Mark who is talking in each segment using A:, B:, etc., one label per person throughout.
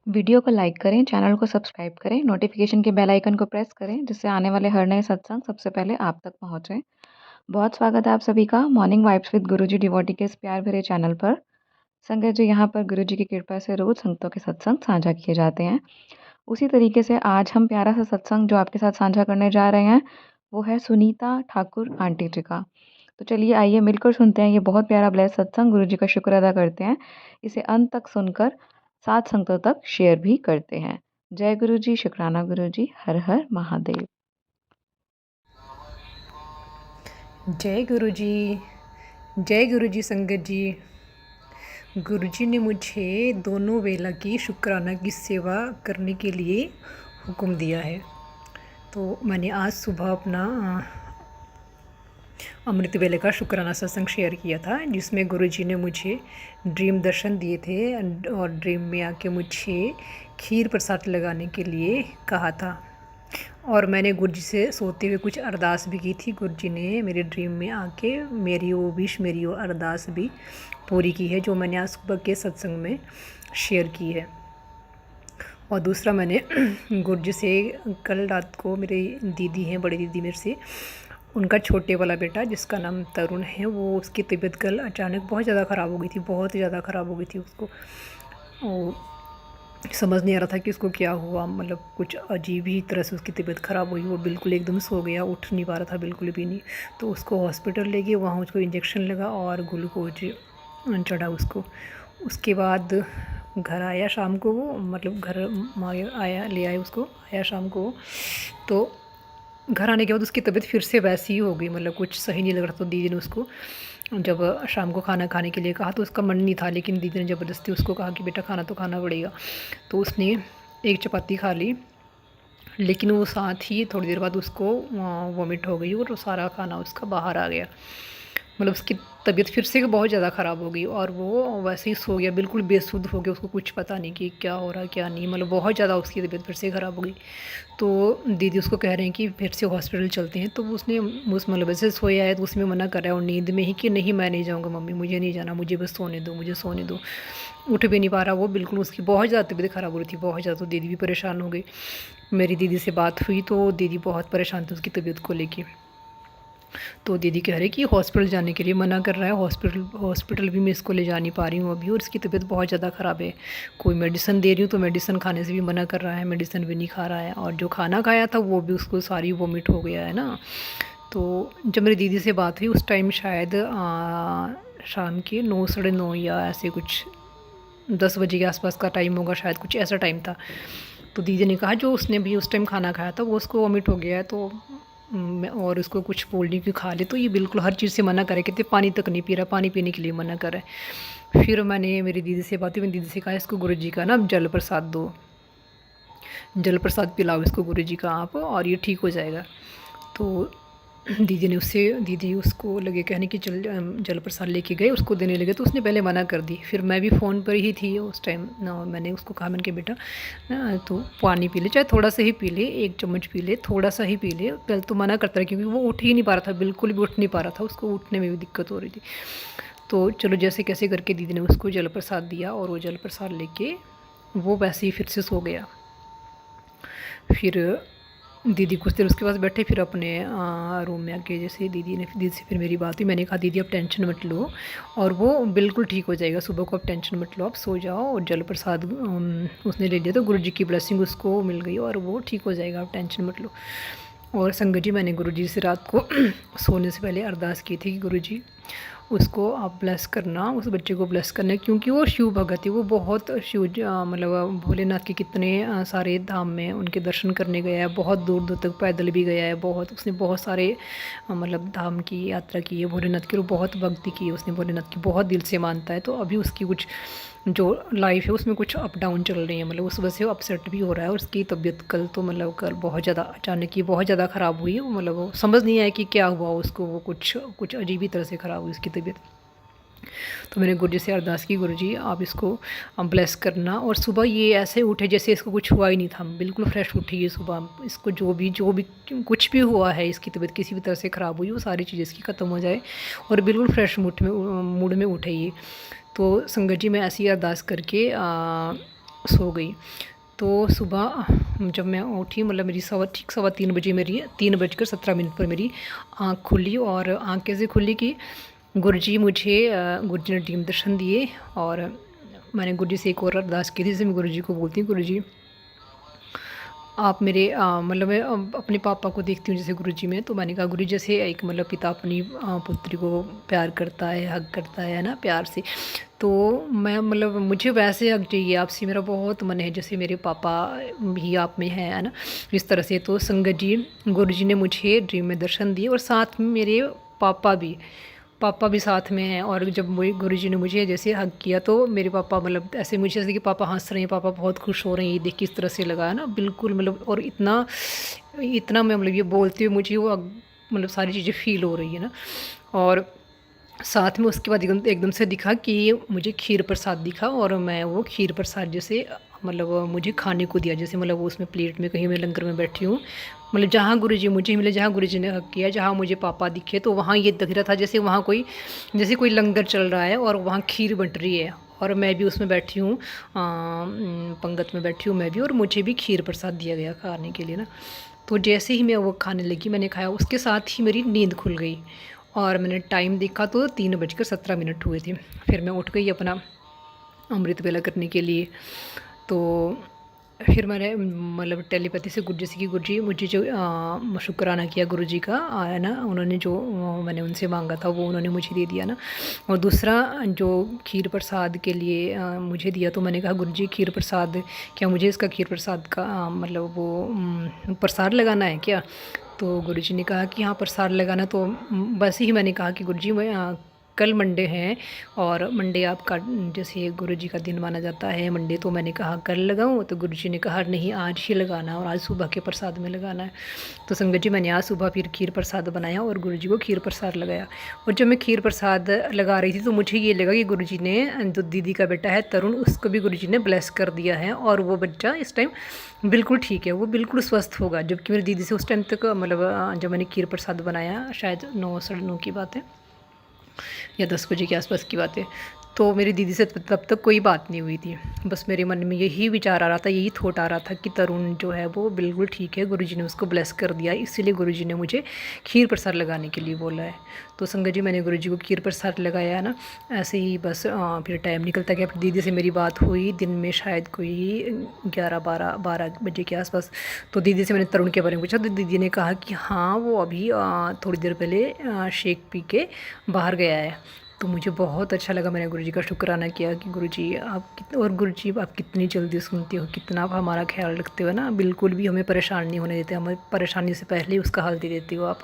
A: Video को like करें, channel को सब्सक्राइब करें, नोटिफिकेशन के बेल आइकन को प्रेस करें जिससे आने वाले हर नए सत्संग सबसे पहले आप तक पहुंचे। बहुत स्वागत है आप सभी का morning vibes with Guruji devotee के इस प्यार भरे चैनल पर। संगत जी, यहाँ पर गुरुजी की कृपा से रोज संगतों के सत्संग साझा किए जाते हैं। उसी तरीके से आज हम प्यारा सा सत्संग जो आपके साथ साझा करने जा रहे हैं वो है सुनीता ठाकुर आंटी जी का। तो चलिए आइए मिलकर सुनते हैं ये बहुत प्यारा ब्लेस सत्संग। गुरुजी का शुक्र अदा करते हैं, इसे अंत तक सुनकर सात संगतों तक शेयर भी करते हैं। जय गुरु जी, शुक्राना गुरु जी, हर हर महादेव।
B: जय गुरु जी, जय गुरु जी। संगत जी, गुरु जी ने मुझे दोनों वेला की शुक्राना की सेवा करने के लिए हुक्म दिया है। तो मैंने आज सुबह अपना अमृत वेले का शुक्राना सत्संग शेयर किया था, जिसमें गुरु जी ने मुझे ड्रीम दर्शन दिए थे और ड्रीम में आके मुझे खीर प्रसाद लगाने के लिए कहा था। और मैंने गुरु जी से सोते हुए कुछ अरदास भी की थी। गुरु जी ने मेरे ड्रीम में आके मेरी वो विश, मेरी वो अरदास भी पूरी की है, जो मैंने आज सुबह के सत्संग में शेयर की है। और दूसरा, मैंने गुरु जी से कल रात को, मेरी दीदी हैं, बड़ी दीदी मेरे से, उनका छोटे वाला बेटा जिसका नाम तरुण है, वो उसकी तबीयत कल अचानक बहुत ज़्यादा ख़राब हो गई थी, बहुत ज़्यादा ख़राब हो गई थी। उसको समझ नहीं आ रहा था कि उसको क्या हुआ, मतलब कुछ अजीब ही तरह से उसकी तबीयत ख़राब हुई। वो बिल्कुल एकदम सो गया, उठ नहीं पा रहा था बिल्कुल भी नहीं। तो उसको हॉस्पिटल ले गए, वहाँ उसको इंजेक्शन लगा और ग्लूकोज चढ़ा उसको। उसके बाद घर आया शाम को वो, मतलब घर आया, ले आए उसको, आया शाम को। तो घर आने के बाद उसकी तबीयत फिर से वैसी ही हो गई, मतलब कुछ सही नहीं लग रहा। तो दीदी ने उसको जब शाम को खाना खाने के लिए कहा तो उसका मन नहीं था, लेकिन दीदी ने ज़बरदस्ती उसको कहा कि बेटा खाना तो खाना पड़ेगा। तो उसने एक चपाती खा ली, लेकिन वो साथ ही थोड़ी देर बाद उसको वॉमिट हो गई और सारा खाना उसका बाहर आ गया। मतलब उसकी तबीयत फिर से बहुत ज़्यादा ख़राब हो गई और वो वैसे ही सो गया, बिल्कुल बेसुध हो गया। उसको कुछ पता नहीं कि क्या हो रहा है क्या नहीं, मतलब बहुत ज़्यादा उसकी तबीयत फिर से ख़राब हो गई। तो दीदी उसको कह रहे हैं कि फिर से हॉस्पिटल चलते हैं। तो उसने उस मतलब वैसे सोया है तो उसमें मना कर रहा है, और नींद में ही कि नहीं मैं नहीं जाऊँगा मम्मी, मुझे नहीं जाना, मुझे बस सोने दो, मुझे सोने दो। उठ भी नहीं पा रहा वो, बिल्कुल उसकी बहुत ज़्यादा तबीयत ख़राब हो रही थी, बहुत ज़्यादा। तो दीदी भी परेशान हो गई। मेरी दीदी से बात हुई तो दीदी बहुत परेशान थी उसकी तबीयत को लेके। तो दीदी कह रही कि हॉस्पिटल जाने के लिए मना कर रहा है, हॉस्पिटल भी मैं इसको ले जा नहीं पा रही हूँ अभी, और इसकी तबीयत बहुत ज़्यादा ख़राब है। कोई मेडिसिन दे रही हूँ तो मेडिसिन खाने से भी मना कर रहा है, मेडिसिन भी नहीं खा रहा है, और जो खाना खाया था वो भी उसको सारी वोमिट हो गया है ना। तो जब मेरी दीदी से बात हुई उस टाइम शायद शाम के 9, साढ़े 9 या ऐसे कुछ 10 बजे के आसपास का टाइम होगा, शायद कुछ ऐसा टाइम था। तो दीदी ने कहा जो उसने भी उस टाइम खाना खाया था वो उसको वॉमिट हो गया है, तो और उसको कुछ कोल्ड ड्रिंक खा ले तो ये बिल्कुल हर चीज़ से मना करे, कहते पानी तक नहीं पी रहा, पानी पीने के लिए मना करे। फिर मैंने मेरी दीदी से बात हुई, मैंने दीदी से कहा इसको गुरु जी का ना जल प्रसाद दो, जल प्रसाद पिलाओ इसको गुरु जी का आप, और ये ठीक हो जाएगा। तो दीदी उसको लगे कहने कि चल जल प्रसाद लेके गए, उसको देने लगे तो उसने पहले मना कर दी। फिर मैं भी फ़ोन पर ही थी उस टाइम ना, मैंने उसको कहा, मैंने कहा बेटा ना तो पानी पी ले, चाहे थोड़ा सा ही पी ले, 1 चम्मच पी ले, थोड़ा सा ही पी ले। पहले तो मना करता रहा क्योंकि वो उठ ही नहीं पा रहा था, बिल्कुल भी उठ नहीं पा रहा था, उसको उठने में भी दिक्कत हो रही थी। तो चलो जैसे कैसे करके दीदी ने उसको जल प्रसाद दिया, और वो जल प्रसाद लेके वो वैसे ही फिर से सो गया। फिर दीदी कुछ देर उसके पास बैठे, फिर अपने रूम में आके जैसे दीदी से फिर मेरी बात हुई। मैंने कहा दीदी आप टेंशन मत लो, और वो बिल्कुल ठीक हो जाएगा, सुबह को आप टेंशन मत लो, आप सो जाओ। और जल प्रसाद उसने ले लिया तो गुरु जी की ब्लेसिंग उसको मिल गई और वो ठीक हो जाएगा, आप टेंशन मत लो। और संगत जी, मैंने गुरु जी से रात को सोने से पहले अरदास की थी कि गुरु जी उसको आप ब्लेस करना, उस बच्चे को ब्लेस करना, क्योंकि वो शिव भगत है, वो बहुत मतलब भोलेनाथ के कितने सारे धाम में उनके दर्शन करने गया है, बहुत दूर दूर तक पैदल भी गया है, बहुत उसने बहुत सारे मतलब धाम की यात्रा की है भोलेनाथ की, और बहुत भक्ति की है उसने भोलेनाथ की, बहुत दिल से मानता है। तो अभी उसकी कुछ जो लाइफ है उसमें कुछ अप डाउन चल रही है, मतलब उस वजह से वो अपसेट भी हो रहा है। और उसकी तबीयत कल तो मतलब कल बहुत ज़्यादा अचानक ही बहुत ज़्यादा ख़राब हुई, मतलब वो समझ नहीं आया कि क्या हुआ उसको, वो कुछ अजीब ही तरह से ख़राब हुई उसकी तबीयत। तो मैंने गुरु जी से अरदास की, गुरु जी आप इसको ब्लेस करना। और सुबह ये ऐसे उठे जैसे इसको कुछ हुआ ही नहीं था, बिल्कुल फ्रेश उठी है सुबह। इसको जो भी कुछ भी हुआ है, इसकी तबीयत किसी भी तरह से ख़राब हुई, वो सारी चीज़ें इसकी ख़त्म हो जाए और बिल्कुल फ्रेश मूड में उठे ये। तो संगत जी, मैं ऐसी अरदास करके सो गई। तो सुबह जब मैं उठी, मतलब मेरी ठीक 3:15 बजे, मेरी 3:17 पर मेरी आँख खुली। और आँख कैसे खुली कि गुरुजी ने टीम दर्शन दिए। और मैंने गुरुजी से एक और अरदास की थी, जैसे मैं गुरुजी को बोलती हूँ, गुरुजी आप मेरे मतलब मैं अपने पापा को देखती हूँ जैसे गुरुजी में। तो मैंने कहा गुरुजी जैसे एक मतलब पिता अपनी पुत्री को प्यार करता है, हग करता है ना, प्यार से, तो मैं मतलब मुझे वैसे हग चाहिए आपसे, मेरा बहुत मन है जैसे मेरे पापा भी आप में है ना, इस तरह से। तो संगत जी, गुरुजी ने मुझे ड्रीम में दर्शन दिए, और साथ में मेरे पापा भी साथ में हैं। और जब गुरुजी ने मुझे जैसे हग किया, तो मेरे पापा मतलब ऐसे मुझे जैसे कि पापा हंस रहे हैं, पापा बहुत खुश हो रहे हैं, ये देख किस तरह से लगा है ना, बिल्कुल मतलब। और इतना इतना मैं मतलब ये बोलते हुए मुझे वो मतलब सारी चीज़ें फील हो रही है ना। और साथ में उसके बाद एकदम से दिखा कि मुझे खीर प्रसाद दिखा, और मैं वो खीर प्रसाद जैसे मतलब मुझे खाने को दिया, जैसे मतलब वो उसमें प्लेट में, कहीं मैं लंगर में बैठी हूँ, मतलब जहाँ गुरुजी मुझे मिले, जहाँ गुरुजी ने हक किया, जहाँ मुझे पापा दिखे, तो वहाँ ये दिख रहा था जैसे वहाँ जैसे कोई लंगर चल रहा है और वहाँ खीर बंट रही है, और मैं भी उसमें बैठी हूँ, पंगत में बैठी हूँ मैं भी, और मुझे भी खीर प्रसाद दिया गया खाने के लिए ना। तो जैसे ही मैं वो खाने लगी, मैंने खाया, उसके साथ ही मेरी नींद खुल गई। और मैंने टाइम देखा तो 3:17 हुए थे। फिर मैं उठ गई अपना अमृत वेला करने के लिए। तो फिर मैंने मतलब टेलीपैथी से गुरुजी से कि गुरुजी मुझे जो शुक्राना किया गुरुजी का है ना, उन्होंने जो मैंने उनसे मांगा था वो उन्होंने मुझे दे दिया ना। और दूसरा जो खीर प्रसाद के लिए मुझे दिया, तो मैंने कहा गुरुजी खीर प्रसाद, क्या मुझे इसका खीर प्रसाद का मतलब वो प्रसाद लगाना है क्या? तो गुरुजी ने कहा कि हाँ प्रसाद लगाना। तो बस ही मैंने कहा कि गुरुजी मैं कल मंडे हैं, और मंडे आपका जैसे गुरुजी का दिन माना जाता है मंडे, तो मैंने कहा कल लगाऊं, तो गुरुजी ने कहा नहीं आज ही लगाना, और आज सुबह के प्रसाद में लगाना है। तो संगत जी, मैंने आज सुबह फिर खीर प्रसाद बनाया और गुरुजी को खीर प्रसाद लगाया। और जब मैं खीर प्रसाद लगा रही थी, तो मुझे ये लगा कि गुरुजी ने जो दीदी का बेटा है तरुण, उसको भी गुरुजी ने ब्लेस कर दिया है, और वो बच्चा इस टाइम बिल्कुल ठीक है, वो बिल्कुल स्वस्थ होगा। जबकि मेरी दीदी से उस टाइम तक मतलब जब मैंने खीर प्रसाद बनाया, शायद 9 साढ़े 9 की बात है, या 10 बजे के आसपास की बात है, तो मेरी दीदी से तब तक कोई बात नहीं हुई थी। बस मेरे मन में यही विचार आ रहा था, यही थॉट आ रहा था कि तरुण जो है वो बिल्कुल ठीक है, गुरुजी ने उसको ब्लेस कर दिया, इसीलिए गुरुजी ने मुझे खीर प्रसाद लगाने के लिए बोला है। तो संगत जी, मैंने गुरुजी को खीर प्रसाद लगाया है ना। ऐसे ही बस फिर टाइम निकलता गया। फिर दीदी से मेरी बात हुई दिन में, शायद कोई 11-12 बजे के आसपास। तो दीदी से मैंने तरुण के बारे में पूछा, तो दीदी ने कहा कि हाँ वो अभी थोड़ी देर पहले शेक पी के बाहर गया है। तो मुझे बहुत अच्छा लगा, मैंने गुरुजी का शुक्राना किया कि गुरुजी और गुरुजी आप कितनी जल्दी सुनते हो, कितना आप हमारा ख्याल रखते हो ना, बिल्कुल भी हमें परेशान नहीं होने देते, हमें परेशानी से पहले ही उसका हल दे देते हो आप।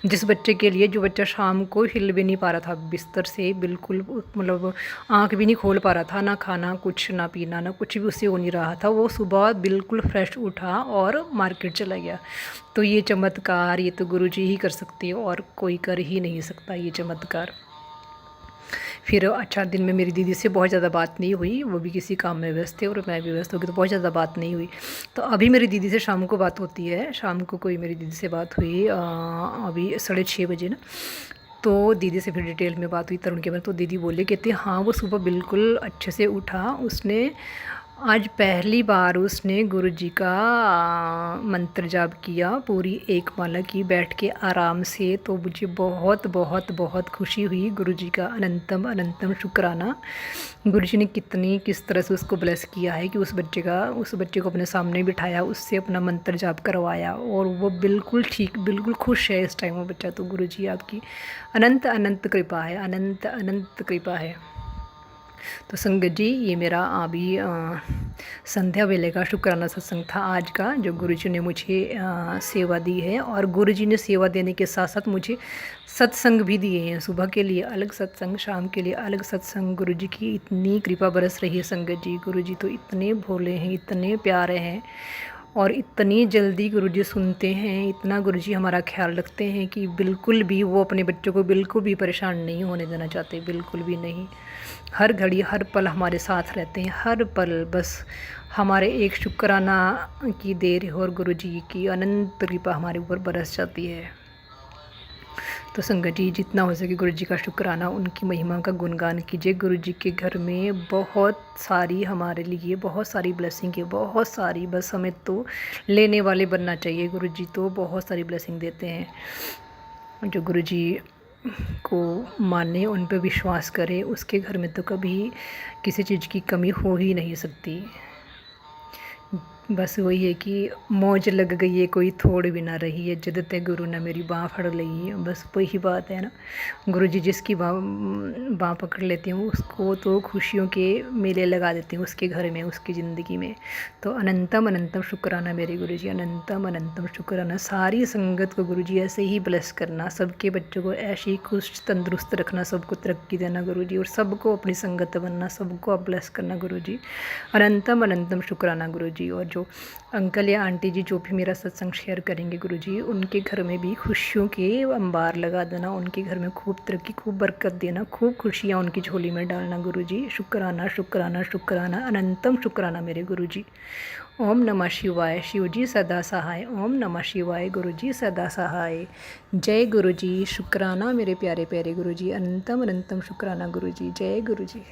B: जिस बच्चे के लिए, जो बच्चा शाम को हिल भी नहीं पा रहा था बिस्तर से, बिल्कुल मतलब आँख भी नहीं खोल पा रहा था, ना खाना कुछ, ना पीना, ना कुछ भी उससे हो नहीं रहा था, वो सुबह बिल्कुल फ्रेश उठा और मार्केट चला गया। तो ये चमत्कार, ये तो गुरुजी ही कर सकते हो, और कोई कर ही नहीं सकता ये चमत्कार। फिर अच्छा, दिन में मेरी दीदी से बहुत ज़्यादा बात नहीं हुई, वो भी किसी काम में व्यस्त थे और मैं भी व्यस्त हो गई, तो बहुत ज़्यादा बात नहीं हुई। तो अभी मेरी दीदी से शाम को बात होती है, शाम को कोई मेरी दीदी से बात हुई अभी 6:30 बजे ना। तो दीदी से फिर डिटेल में बात हुई तरुण के बारे में। तो दीदी बोले, कहते हाँ वो सुबह बिल्कुल अच्छे से उठा, उसने आज पहली बार उसने गुरुजी का मंत्र जाप किया, पूरी एक माला की बैठ के आराम से। तो मुझे बहुत बहुत बहुत खुशी हुई। गुरुजी का अनंतम अनंतम शुक्राना। गुरुजी ने किस तरह से उसको ब्लेस किया है कि उस बच्चे को अपने सामने बिठाया, उससे अपना मंत्र जाप करवाया, और वो बिल्कुल ठीक, बिल्कुल खुश है इस टाइम वो बच्चा। तो गुरुजी आपकी अनंत अनंत कृपा है, अनंत अनंत कृपा है। तो संगत जी, ये मेरा अभी संध्या वेले का शुक्राना सत्संग था आज का, जो गुरुजी ने मुझे सेवा दी है। और गुरुजी ने सेवा देने के साथ साथ मुझे सत्संग भी दिए हैं, सुबह के लिए अलग सत्संग, शाम के लिए अलग सत्संग। गुरुजी की इतनी कृपा बरस रही है संगत जी। गुरुजी तो इतने भोले हैं, इतने प्यारे हैं, और इतनी जल्दी गुरुजी सुनते हैं, इतना गुरुजी हमारा ख्याल रखते हैं कि बिल्कुल भी वो अपने बच्चों को बिल्कुल भी परेशान नहीं होने देना चाहते, बिल्कुल भी नहीं। हर घड़ी हर पल हमारे साथ रहते हैं, हर पल बस हमारे एक शुक्राना की देर है, और गुरुजी की अनंत कृपा हमारे ऊपर बरस जाती है। तो संगत जी जितना हो सके गुरु जी का शुक्राना, उनकी महिमा का गुणगान कीजिए। गुरु जी के घर में बहुत सारी हमारे लिए बहुत सारी ब्लेसिंग है, बहुत सारी, बस हमें तो लेने वाले बनना चाहिए। गुरु जी तो बहुत सारी ब्लेसिंग देते हैं। जो गुरु जी को माने, उन पे विश्वास करे, उसके घर में तो कभी किसी चीज़ की कमी हो ही नहीं सकती। बस वही है कि मौज लग गई है कोई थोड़ भी ना रही है, जद ते गुरु ने मेरी बाँह फड़ ली है। बस वही बात है ना, गुरु जी जिसकी बाँह पकड़ लेती हूँ उसको तो खुशियों के मेले लगा देती हूँ, उसके घर में, उसकी ज़िंदगी में। तो अनंतम अनंतम शुक्राना मेरे गुरु जी, अनंतम अनंतम शुक्राना। सारी संगत को गुरु जी ऐसे ही ब्लेस करना, सबके बच्चों को ऐसे ही खुश तंदुरुस्त रखना, सबको तरक्की देना गुरु जी, और सबको अपनी संगत बनना, सबको आप ब्लेस करना गुरु जी। अनंतम अनंतम शुक्राना गुरु जी। और जो अंकल या आंटी जी जो भी मेरा सत्संग शेयर करेंगे गुरु जी, उनके घर में भी खुशियों के अंबार लगा देना, उनके घर में खूब तरक्की, खूब बरकत देना, खूब खुशियाँ उनकी झोली में डालना गुरु जी। शुक्राना शुक्राना शुक्राना, अनंतम शुक्राना मेरे गुरु जी। ओम नमः शिवाय, शिव जी सदा सहाय। ओम नमः शिवाय, गुरु जी सदा सहाय। जय गुरु जी। शुक्राना मेरे प्यारे प्यारे गुरु जी, अनंतम अनंतम शुक्राना गुरु जी। जय गुरु जी।